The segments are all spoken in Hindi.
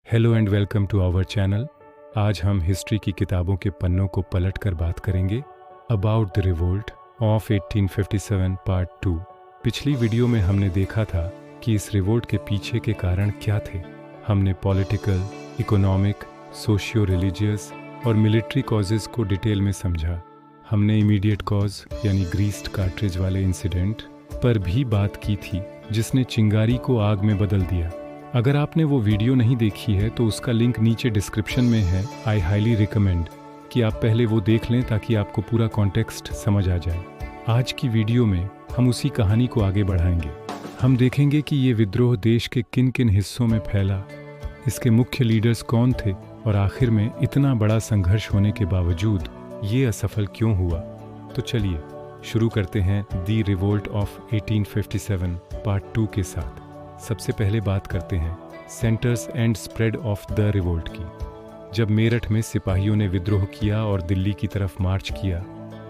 Hello and welcome to our channel. आज हम हिस्ट्री की किताबों के पन्नों को पलट कर बात करेंगे about the revolt of 1857 part 2। पिछली वीडियो में हमने देखा था कि इस रिवोल्ट के पीछे के कारण क्या थे। हमने पॉलिटिकल, इकोनॉमिक, सोशियो रिलीजियस और मिलिट्री कॉजेज़ को डिटेल में समझा। हमने इमीडिएट कॉज यानी ग्रीस्ड कार्ट्रिज वाले इंसिडेंट पर भी बात की थी जिसने चिंगारी को आग में बदल दिया। अगर आपने वो वीडियो नहीं देखी है तो उसका लिंक नीचे डिस्क्रिप्शन में है। आई हाईली रिकमेंड कि आप पहले वो देख लें ताकि आपको पूरा कॉन्टेक्स्ट समझ आ जाए। आज की वीडियो में हम उसी कहानी को आगे बढ़ाएंगे। हम देखेंगे कि ये विद्रोह देश के किन किन हिस्सों में फैला, इसके मुख्य लीडर्स कौन थे और आखिर में इतना बड़ा संघर्ष होने के बावजूद ये असफल क्यों हुआ। तो चलिए शुरू करते हैं दी रिवोल्ट ऑफ 1857 पार्ट 2 के साथ। सबसे पहले बात करते हैं centres and spread of the revolt की। जब मेरठ में सिपाहियों ने विद्रोह किया और दिल्ली की तरफ मार्च किया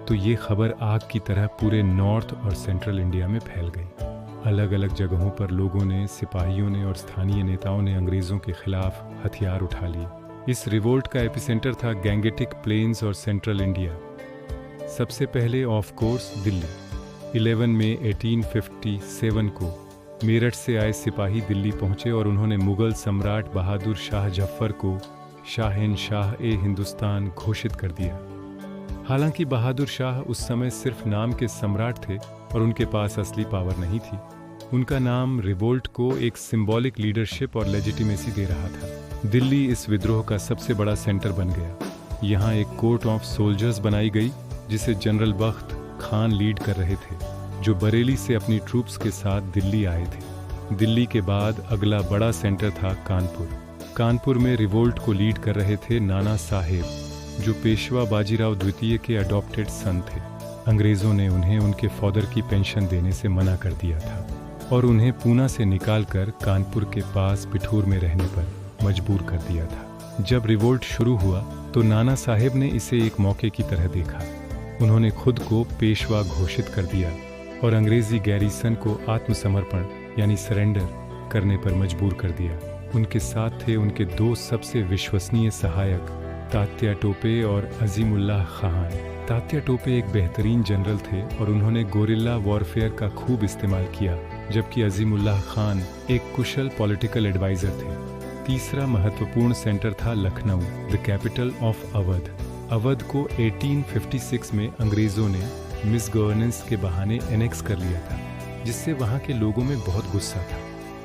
तो ये खबर आग की तरह पूरे नॉर्थ और सेंट्रल इंडिया में फैल गई। अलग अलग जगहों पर लोगों ने, सिपाहियों ने और स्थानीय नेताओं ने अंग्रेज़ों के खिलाफ हथियार उठा लिए। इस रिवोल्ट का एपिसेंटर था गैंगेटिक प्लेन्स और सेंट्रल इंडिया। सबसे पहले ऑफ कोर्स दिल्ली। 11 मई 1857 को मेरठ से आए सिपाही दिल्ली पहुंचे और उन्होंने मुगल सम्राट बहादुर शाह जफर को शाहनशाह ए हिंदुस्तान घोषित कर दिया। हालांकि बहादुर शाह उस समय सिर्फ नाम के सम्राट थे और उनके पास असली पावर नहीं थी। उनका नाम रिवोल्ट को एक सिंबॉलिक लीडरशिप और लेजिटिमेसी दे रहा था। दिल्ली इस विद्रोह का सबसे बड़ा सेंटर बन गया। यहाँ एक कोर्ट ऑफ सोल्जर्स बनाई गई जिसे जनरल बख्त खान लीड कर रहे थे, जो बरेली से अपनी ट्रूप्स के साथ दिल्ली आए थे। दिल्ली के बाद अगला बड़ा सेंटर था कानपुर। कानपुर में रिवोल्ट को लीड कर रहे थे नाना साहेब, जो पेशवा बाजीराव द्वितीय के अडॉप्टेड सन थे। अंग्रेज़ों ने उन्हें उनके फादर की पेंशन देने से मना कर दिया था और उन्हें पूना से निकालकर कानपुर के पास पिठूर में रहने पर मजबूर कर दिया था। जब रिवोल्ट शुरू हुआ तो नाना साहेब ने इसे एक मौके की तरह देखा। उन्होंने खुद को पेशवा घोषित कर दिया और अंग्रेजी गैरिसन को आत्मसमर्पण यानी सरेंडर करने पर मजबूर कर दिया। उनके साथ थे उनके दो सबसे विश्वसनीय सहायक, तात्या टोपे और अजीमुल्लाह खान। तात्या टोपे एक बेहतरीन जनरल थे और उन्होंने गोरिल्ला वॉरफेयर का खूब इस्तेमाल किया, जबकि अजीमुल्लाह खान एक कुशल पॉलिटिकल एडवाइज़र थे। तीसरा महत्वपूर्ण सेंटर था Lucknow, the capital of Awadh. Awadh को 1856 में अंग्रेज़ों ने मिस गवर्नेंस के बहाने एनेक्स कर लिया था, जिससे वहाँ के लोगों में बहुत गुस्सा था।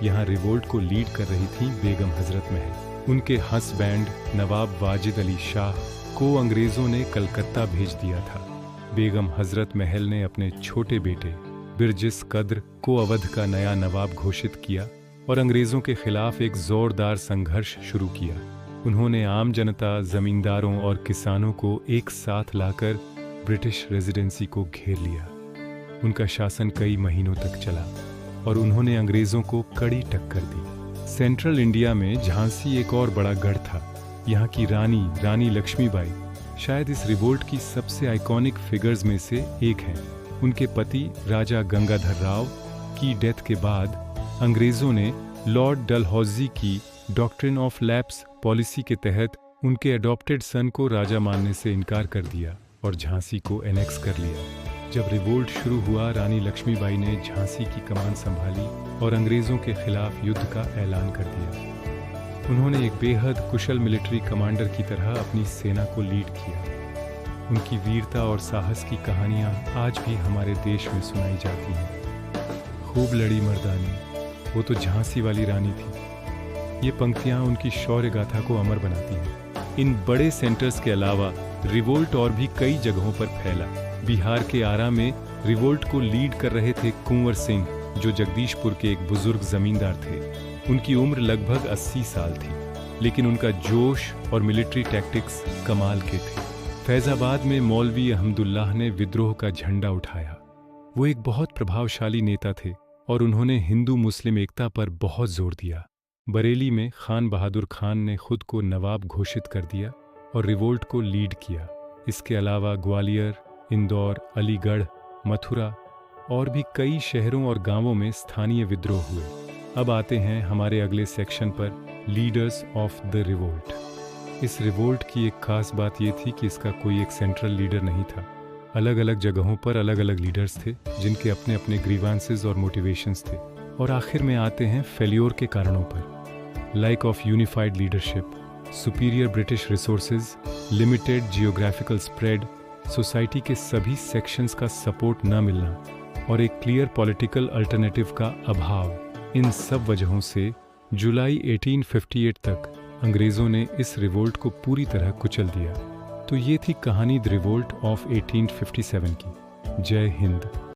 यहाँ रिवोल्ट को लीड कर रही थी बेगम हजरत महल। उनके हस्बैंड नवाब वाजिद अली शाह को अंग्रेज़ों ने कलकत्ता भेज दिया था। बेगम हजरत महल ने अपने छोटे बेटे बिरजिस कद्र को अवध का नया नवाब घोषित किया और अंग्रेज़ों के खिलाफ एक ज़ोरदार संघर्ष शुरू किया। उन्होंने आम जनता, ज़मींदारों और किसानों को एक साथ लाकर ब्रिटिश रेजिडेंसी को घेर लिया। उनका शासन कई महीनों तक चला और उन्होंने अंग्रेज़ों को कड़ी टक्कर दी। सेंट्रल इंडिया में झांसी एक और बड़ा गढ़ था। यहाँ की रानी लक्ष्मीबाई शायद इस रिवोल्ट की सबसे आइकॉनिक फिगर्स में से एक हैं। उनके पति राजा गंगाधर राव की डेथ के बाद अंग्रेज़ों ने लॉर्ड डलहौजी की डॉक्ट्रिन ऑफ लैप्स पॉलिसी के तहत उनके अडॉप्टेड सन को राजा मानने से इनकार कर दिया और झांसी को एनेक्स कर लिया। जब रिवोल्ट शुरू हुआ, रानी लक्ष्मीबाई ने झांसी की कमान संभाली और अंग्रेज़ों के खिलाफ युद्ध का ऐलान कर दिया। उन्होंने एक बेहद कुशल मिलिट्री कमांडर की तरह अपनी सेना को लीड किया। उनकी वीरता और साहस की कहानियाँ आज भी हमारे देश में सुनाई जाती हैं। खूब लड़ी मर्दानी, वो तो झांसी वाली रानी थी। ये पंक्तियाँ उनकी शौर्य गाथा को अमर बनाती हैं। इन बड़े सेंटर्स के अलावा रिवोल्ट और भी कई जगहों पर फैला। बिहार के आरा में रिवोल्ट को लीड कर रहे थे कुंवर सिंह, जो जगदीशपुर के एक बुजुर्ग जमींदार थे। उनकी उम्र लगभग 80 साल थी, लेकिन उनका जोश और मिलिट्री टैक्टिक्स कमाल के थे। फैजाबाद में मौलवी अहमदुल्लाह ने विद्रोह का झंडा उठाया। वो एक बहुत प्रभावशाली नेता थे और उन्होंने हिंदू मुस्लिम एकता पर बहुत जोर दिया। बरेली में खान बहादुर खान ने खुद को नवाब घोषित कर दिया और रिवोल्ट को लीड किया। इसके अलावा ग्वालियर, इंदौर, अलीगढ़, मथुरा और भी कई शहरों और गांवों में स्थानीय विद्रोह हुए। अब आते हैं हमारे अगले सेक्शन पर, लीडर्स ऑफ द रिवोल्ट। इस रिवोल्ट की एक खास बात ये थी कि इसका कोई एक सेंट्रल लीडर नहीं था। अलग अलग जगहों पर अलग अलग लीडर्स थे जिनके अपने अपने ग्रीवांसेस और मोटिवेशंस थे। और आखिर में आते हैं फेल्योर के कारणों पर। Like of unified leadership, superior British resources, limited geographical spread, society के सभी सेक्शंस का सपोर्ट न मिलना और एक क्लियर पॉलिटिकल अल्टरनेटिव का अभाव, इन सब वजहों से जुलाई 1858 तक अंग्रेज़ों ने इस रिवोल्ट को पूरी तरह कुचल दिया। तो ये थी कहानी द रिवोल्ट ऑफ 1857 की। जय हिंद।